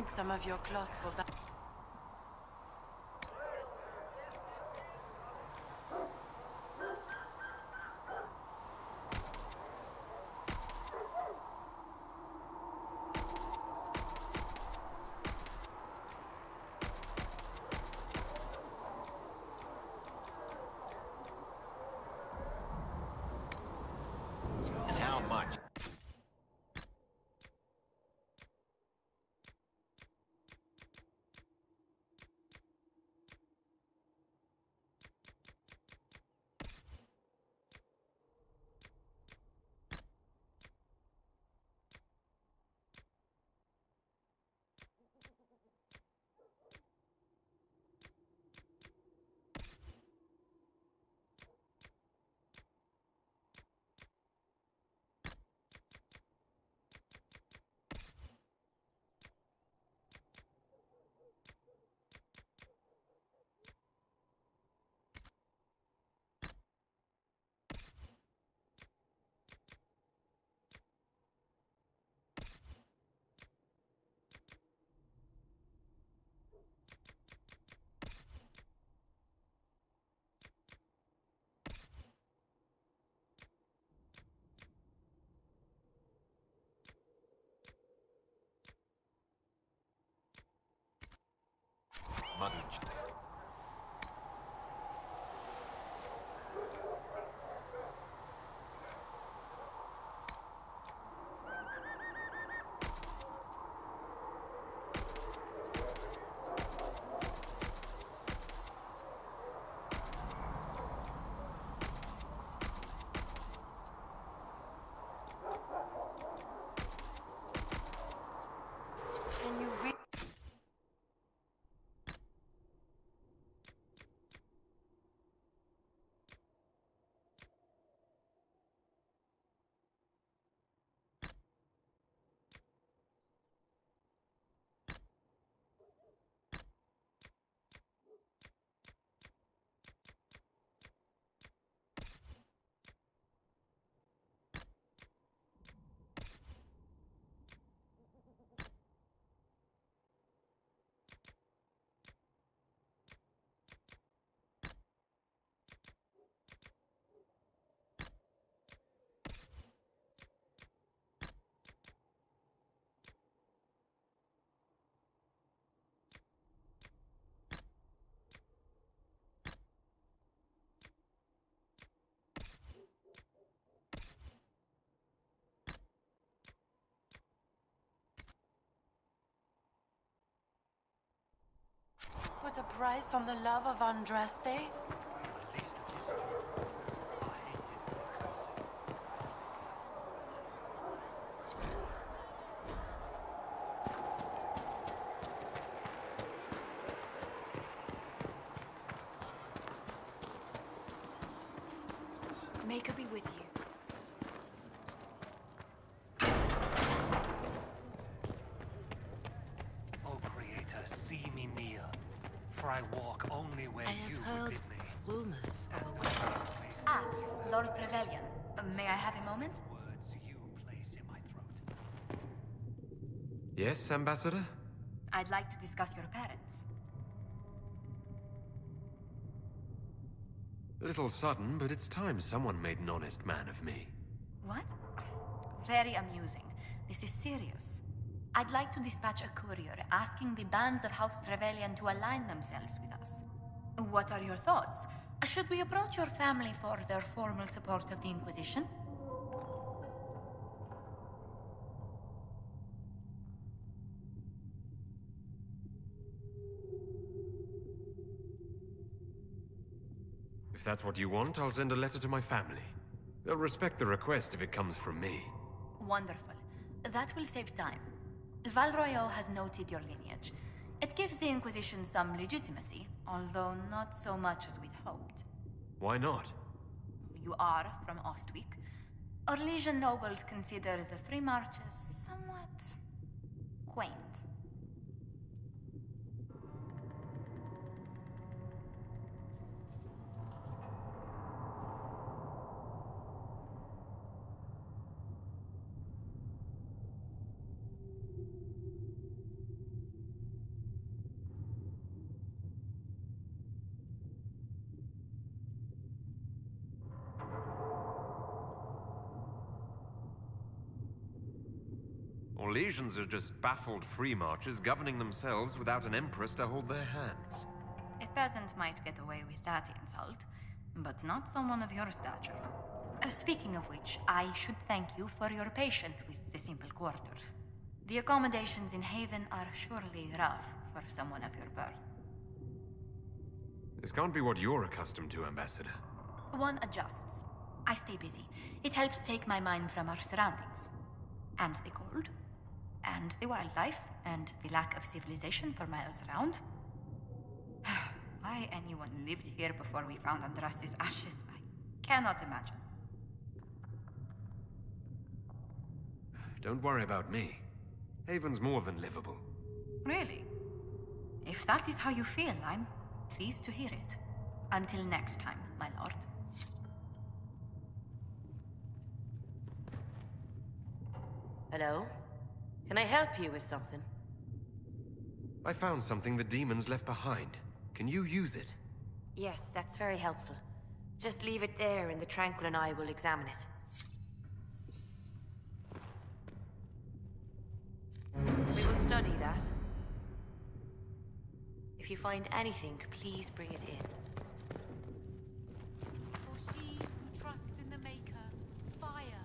need some of your cloth for bath. And how much? Mother. Can you read? Put a price on the love of Andraste? May God be with you. O Creator, see me kneel, for I walk only where you would bid me. Rumors of a Ah, Lord Trevelyan. May I have a moment? Words you place in my throat. Yes, Ambassador? I'd like to discuss your parents. A little sudden, but it's time someone made an honest man of me. What? Very amusing. This is serious. I'd like to dispatch a courier asking the bands of House Trevelyan to align themselves with us. What are your thoughts? Should we approach your family for their formal support of the Inquisition? If that's what you want, I'll send a letter to my family. They'll respect the request if it comes from me. Wonderful. That will save time. Val Royeaux has noted your lineage. It gives the Inquisition some legitimacy, although not so much as we'd hoped. Why not? You are from Ostwick. Orlesian nobles consider the free marches somewhat quaint. legions are just baffled free marchers governing themselves without an empress to hold their hands. A peasant might get away with that insult, but not someone of your stature. Speaking of which, I should thank you for your patience with the simple quarters. The accommodations in Haven are surely rough for someone of your birth. This can't be what you're accustomed to, Ambassador. One adjusts. I stay busy. It helps take my mind from our surroundings. And the cold. And the wildlife. And the lack of civilization for miles around. Why anyone lived here before we found Andraste's ashes, I cannot imagine. Don't worry about me. Haven's more than livable. Really? If that is how you feel, I'm pleased to hear it. Until next time, my lord. Hello? Can I help you with something? I found something the demons left behind. Can you use it? Yes, that's very helpful. Just leave it there and the Tranquil and I will examine it. We will study that. If you find anything, please bring it in. For she who trusts in the Maker, fire.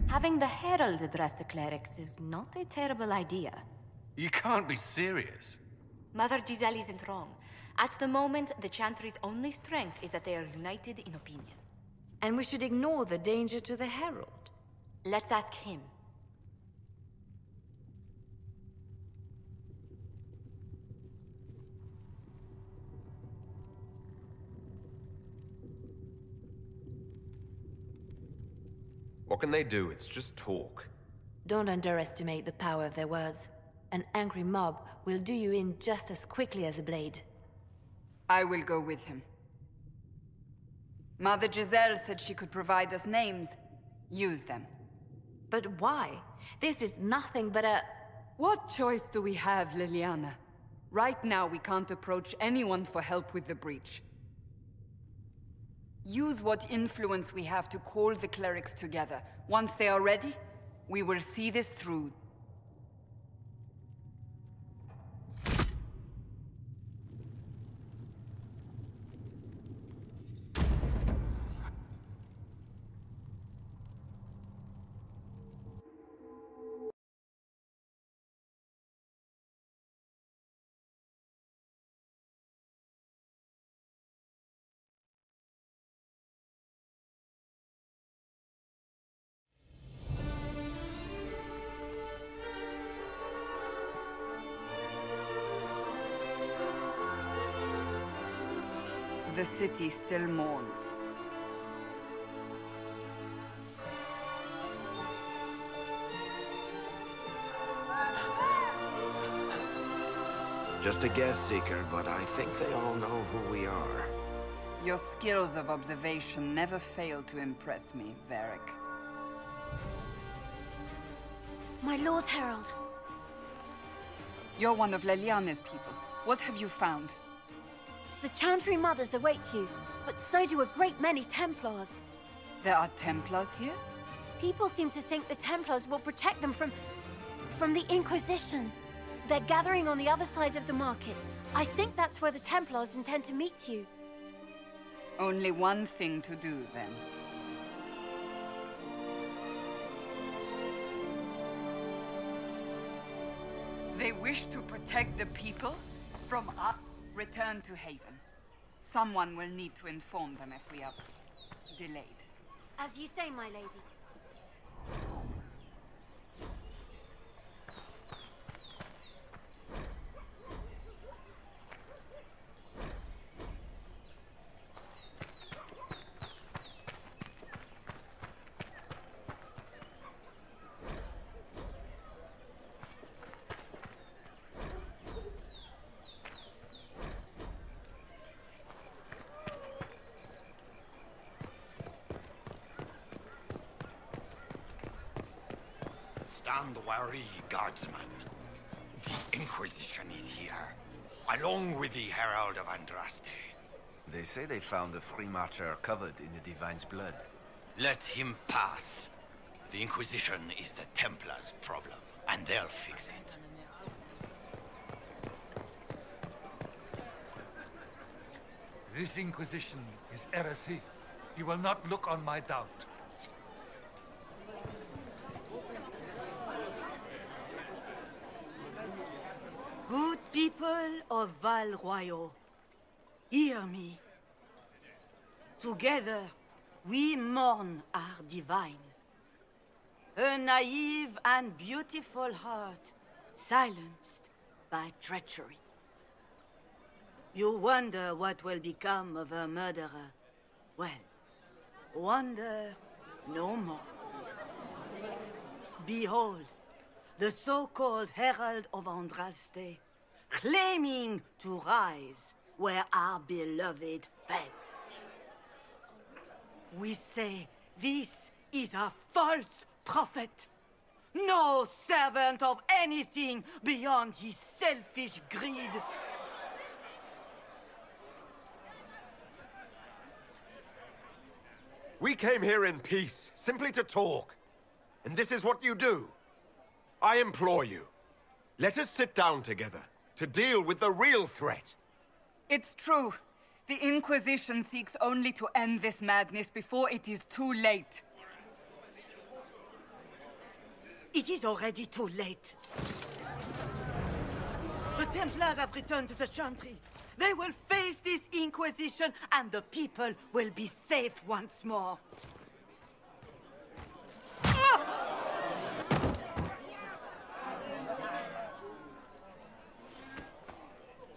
Having the Herald address the clerics is not a terrible idea. You can't be serious. Mother Giselle isn't wrong. At the moment, the Chantry's only strength is that they are united in opinion. And we should ignore the danger to the Herald. Let's ask him. What can they do? It's just talk. Don't underestimate the power of their words. An angry mob will do you in just as quickly as a blade. I will go with him. Mother Giselle said she could provide us names. Use them. But why? This is nothing but a... What choice do we have, Liliana? Right now, we can't approach anyone for help with the breach. Use what influence we have to call the clerics together. Once they are ready, we will see this through. The city still mourns. Just a guess, Seeker, but I think they all know who we are. Your skills of observation never fail to impress me, Varric. My Lord Herald. You're one of Leliana's people. What have you found? The Chantry Mothers await you, but so do a great many Templars. There are Templars here? People seem to think the Templars will protect them from the Inquisition. They're gathering on the other side of the market. I think that's where the Templars intend to meet you. Only one thing to do, then. They wish to protect the people from us. Return to Haven. Someone will need to inform them if we are delayed. As you say, my lady. Stand wary, guardsman. The Inquisition is here, along with the Herald of Andraste. They say they found the Free Marcher covered in the Divine's blood. Let him pass. The Inquisition is the Templars' problem, and they'll fix it. This Inquisition is heresy. You will not look on my doubt. Good people of Val Royal, hear me. Together, we mourn our divine. Her naive and beautiful heart, silenced by treachery. You wonder what will become of her murderer. Well, wonder no more. Behold, the so-called Herald of Andraste, claiming to rise where our beloved fell. We say this is a false prophet, no servant of anything beyond his selfish greed. We came here in peace, simply to talk. And this is what you do. I implore you, let us sit down together to deal with the real threat. It's true. The Inquisition seeks only to end this madness before it is too late. It is already too late. The Templars have returned to the Chantry. They will face this Inquisition, and the people will be safe once more.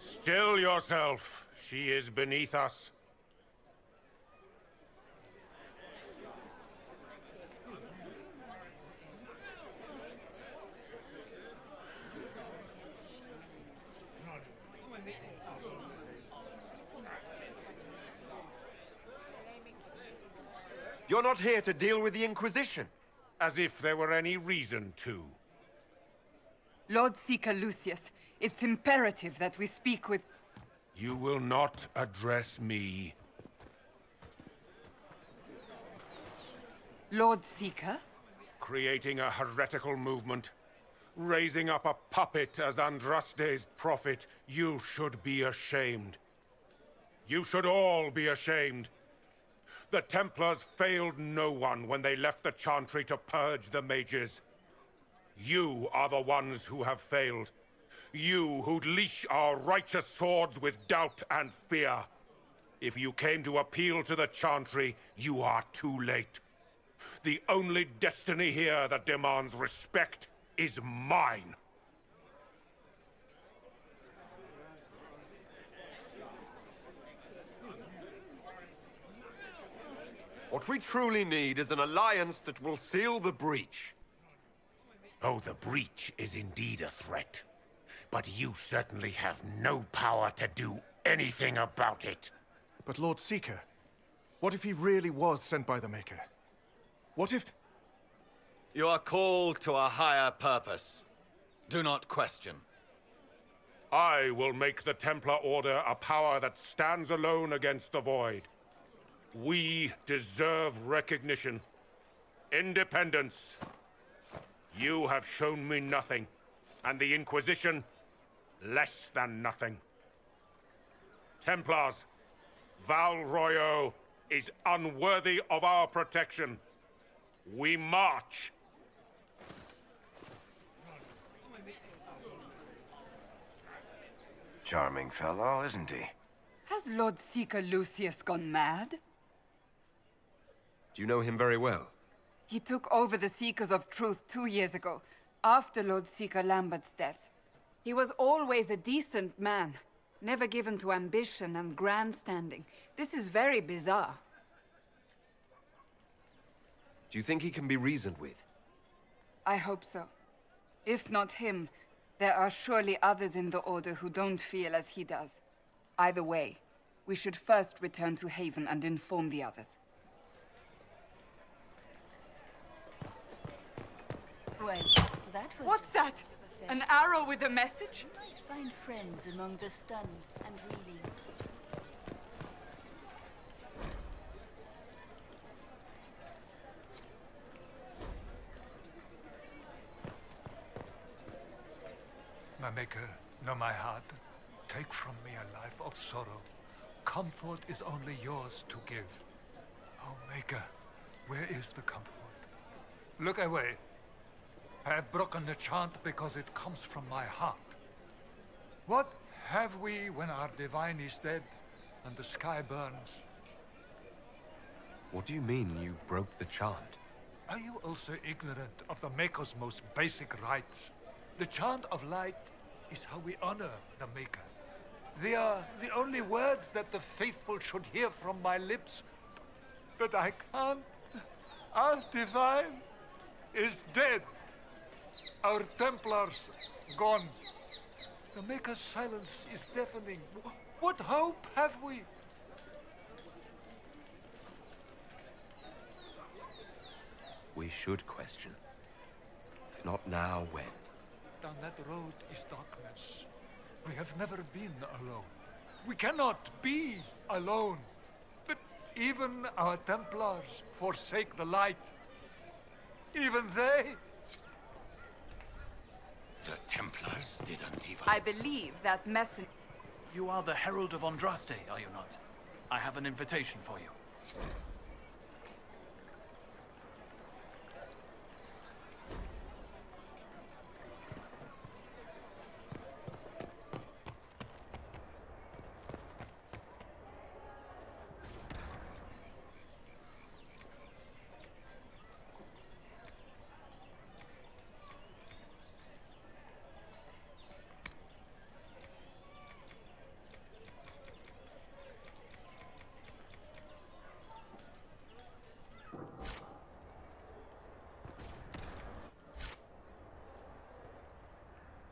Still yourself. She is beneath us. You're not here to deal with the Inquisition. As if there were any reason to. Lord Seeker Lucius, It's imperative that we speak with... You will not address me. Lord Seeker? Creating a heretical movement. Raising up a puppet as Andraste's prophet. You should be ashamed. You should all be ashamed. The Templars failed no one when they left the Chantry to purge the mages. You are the ones who have failed. You who'd leash our righteous swords with doubt and fear. If you came to appeal to the Chantry, you are too late. The only destiny here that demands respect is mine. What we truly need is an alliance that will seal the breach. Oh, the breach is indeed a threat. But you certainly have no power to do anything about it. But Lord Seeker, what if he really was sent by the Maker? What if... You are called to a higher purpose. Do not question. I will make the Templar Order a power that stands alone against the Void. We deserve recognition. Independence. You have shown me nothing, and the Inquisition, less than nothing. Templars, Val Royo is unworthy of our protection. We march. Charming fellow, isn't he? Has Lord Seeker Lucius gone mad? Do you know him very well? He took over the Seekers of Truth 2 years ago, after Lord Seeker Lambert's death. He was always a decent man, never given to ambition and grandstanding. This is very bizarre. Do you think he can be reasoned with? I hope so. If not him, there are surely others in the Order who don't feel as he does. Either way, we should first return to Haven and inform the others. Well, that was... What's that? An arrow with a message? You might find friends among the stunned and reeling. My Maker, know my heart. Take from me a life of sorrow. Comfort is only yours to give. Oh, Maker, where is the comfort? Look away. I have broken the chant because it comes from my heart. What have we when our divine is dead and the sky burns? What do you mean you broke the chant? Are you also ignorant of the Maker's most basic rites? The chant of light is how we honor the Maker. They are the only words that the faithful should hear from my lips. But I can't. Our divine is dead. Our Templars gone. The Maker's silence is deafening. What hope have we? We should question. If not now, when? Down that road is darkness. We have never been alone. We cannot be alone. But even our Templars forsake the light. Even they... The Templars didn't even... I believe that messenger... You are the Herald of Andraste, are you not? I have an invitation for you.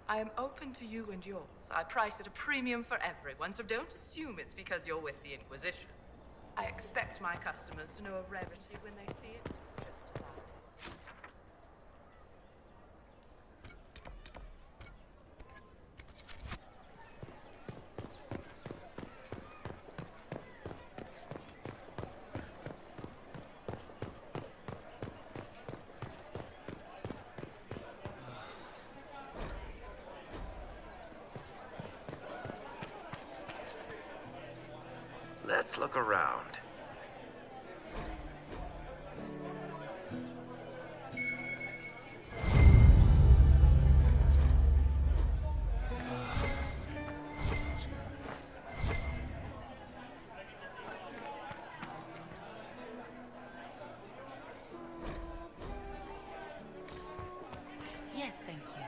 I am open to you and yours. I price at a premium for everyone, so don't assume it's because you're with the Inquisition. I expect my customers to know a rarity when they see it, just as I do. around. Yes, thank you.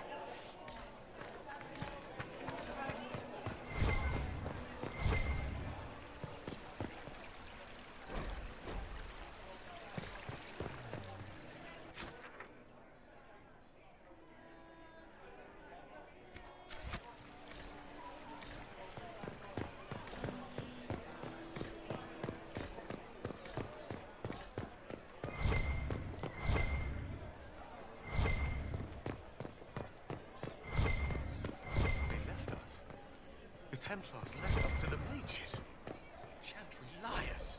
The Templars left us to the mages. Chantry liars.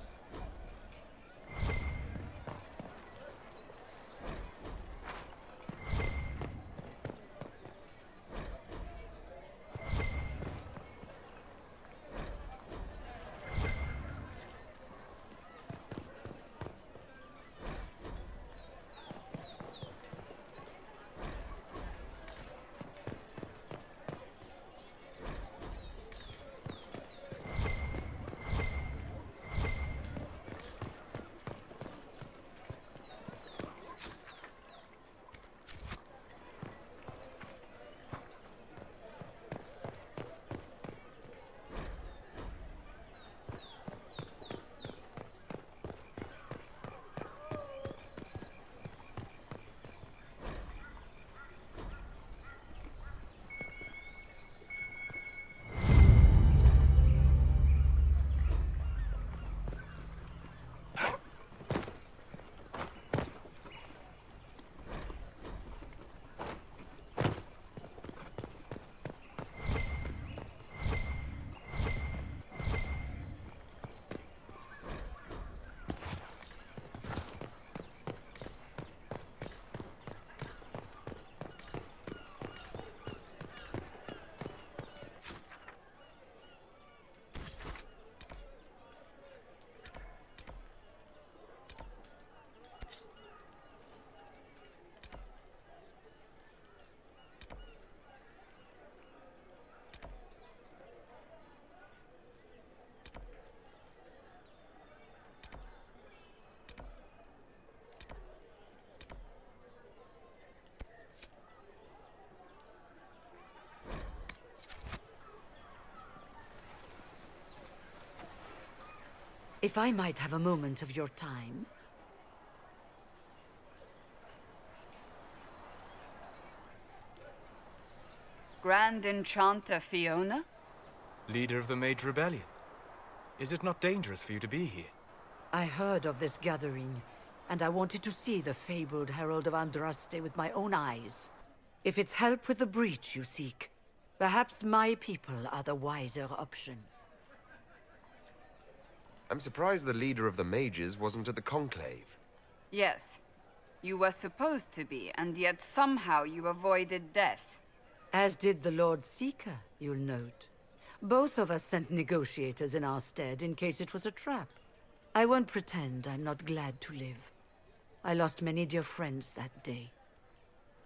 If I might have a moment of your time. Grand Enchanter Fiona? Leader of the Mage Rebellion. Is it not dangerous for you to be here? I heard of this gathering, and I wanted to see the fabled Herald of Andraste with my own eyes. If it's help with the breach you seek, perhaps my people are the wiser option. I'm surprised the leader of the mages wasn't at the conclave. Yes. You were supposed to be, and yet somehow you avoided death. As did the Lord Seeker, you'll note. Both of us sent negotiators in our stead in case it was a trap. I won't pretend I'm not glad to live. I lost many dear friends that day.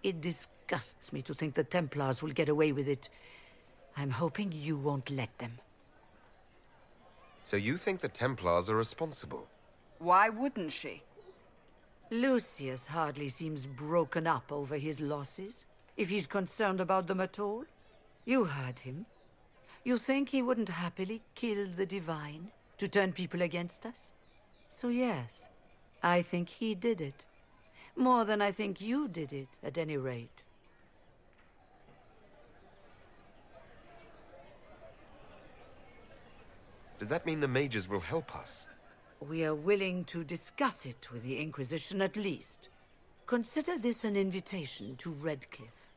It disgusts me to think the Templars will get away with it. I'm hoping you won't let them. So you think the Templars are responsible? Why wouldn't she? Lucius hardly seems broken up over his losses, if he's concerned about them at all. You heard him. You think he wouldn't happily kill the Divine to turn people against us? So yes, I think he did it. More than I think you did it, at any rate. Does that mean the mages will help us? We are willing to discuss it with the Inquisition at least. Consider this an invitation to Redcliffe.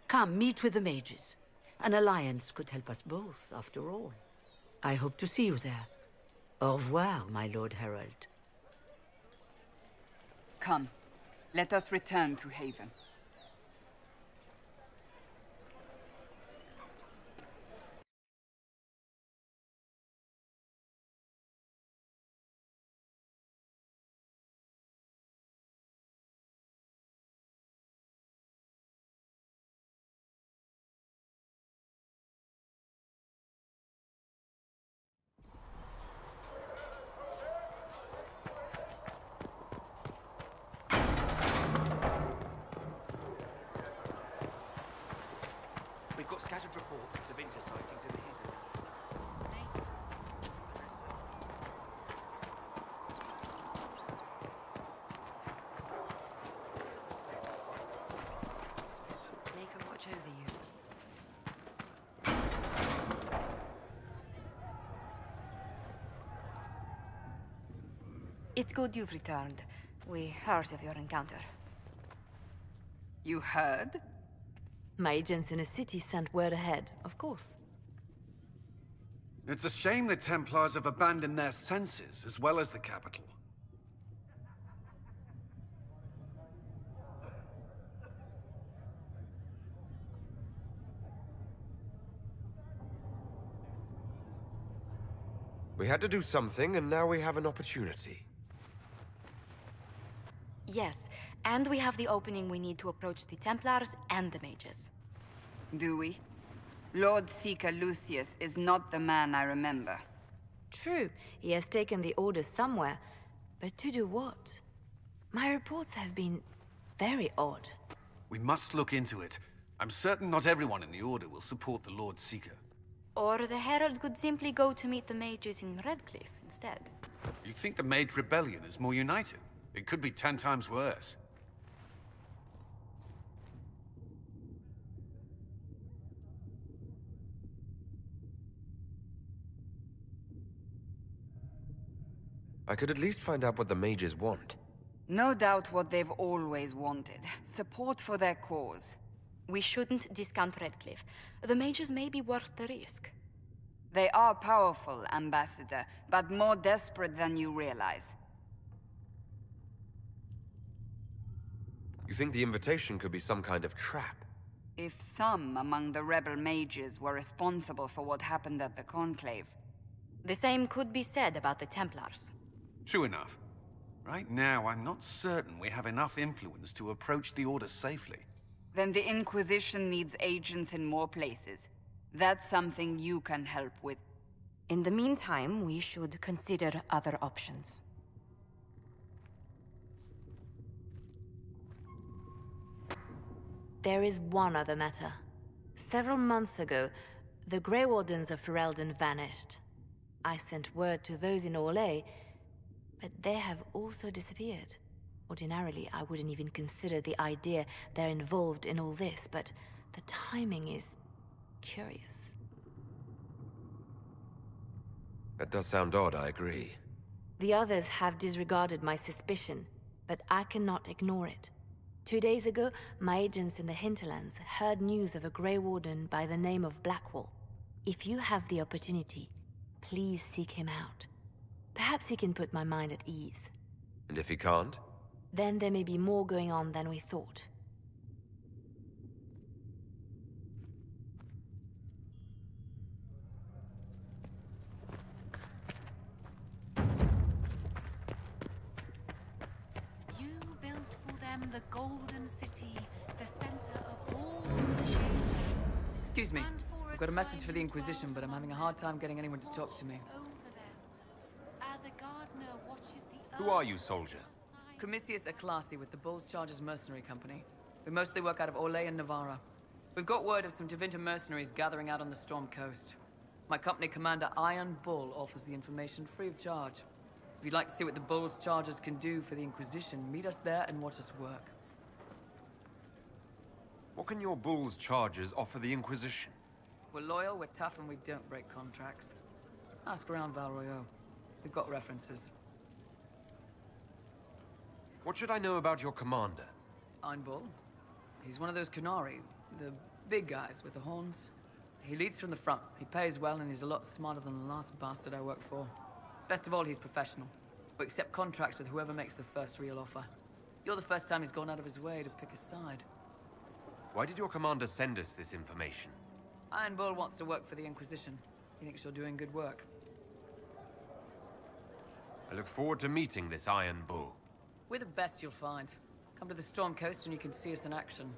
Come, meet with the mages. An alliance could help us both, after all. I hope to see you there. Au revoir, my Lord Herald. Come, let us return to Haven. It's good you've returned. We heard of your encounter. You heard? My agents in the city sent word ahead, of course. It's a shame the Templars have abandoned their senses, as well as the capital. We had to do something, and now we have an opportunity. Yes, and we have the opening we need to approach the Templars and the mages. Do we? Lord Seeker Lucius is not the man I remember. True, he has taken the orders somewhere, but to do what? My reports have been very odd. We must look into it. I'm certain not everyone in the Order will support the Lord Seeker. Or the Herald could simply go to meet the mages in Redcliffe instead. You think the Mage Rebellion is more united? It could be 10 times worse. I could at least find out what the mages want. No doubt what they've always wanted. Support for their cause. We shouldn't discount Redcliffe. The mages may be worth the risk. They are powerful, Ambassador, but more desperate than you realize. You think the invitation could be some kind of trap? If some among the rebel mages were responsible for what happened at the Conclave. The same could be said about the Templars. True enough. Right now, I'm not certain we have enough influence to approach the Order safely. Then the Inquisition needs agents in more places. That's something you can help with. In the meantime, we should consider other options. There is one other matter. Several months ago, the Grey Wardens of Ferelden vanished. I sent word to those in Orlais, but they have also disappeared. Ordinarily, I wouldn't even consider the idea they're involved in all this, but the timing is curious. That does sound odd, I agree. The others have disregarded my suspicion, but I cannot ignore it. 2 days ago, my agents in the hinterlands heard news of a Grey Warden by the name of Blackwall. If you have the opportunity, please seek him out. Perhaps he can put my mind at ease. And if he can't? Then there may be more going on than we thought. You built for them the Golden City, the center of all creation. Excuse me. I've got a message for the Inquisition, but I'm having a hard time getting anyone to talk to me. As a gardener watches the Who are you, soldier? Cremisius Aclasi with the Bull's Chargers Mercenary Company. We mostly work out of Orlais and Navarra. We've got word of some Tevinter mercenaries gathering out on the Storm Coast. My company commander, Iron Bull, offers the information free of charge. If you'd like to see what the Bull's Chargers can do for the Inquisition, meet us there and watch us work. What can your Bull's Chargers offer the Inquisition? We're loyal, we're tough, and we don't break contracts. Ask around Val Royeaux. We've got references. What should I know about your commander? Iron Bull. He's one of those Kunari, the big guys with the horns. He leads from the front. He pays well, and he's a lot smarter than the last bastard I worked for. Best of all, he's professional. We accept contracts with whoever makes the first real offer. You're the first time he's gone out of his way to pick a side. Why did your commander send us this information? Iron Bull wants to work for the Inquisition. He thinks you're doing good work. I look forward to meeting this Iron Bull. We're the best you'll find. Come to the Storm Coast and you can see us in action.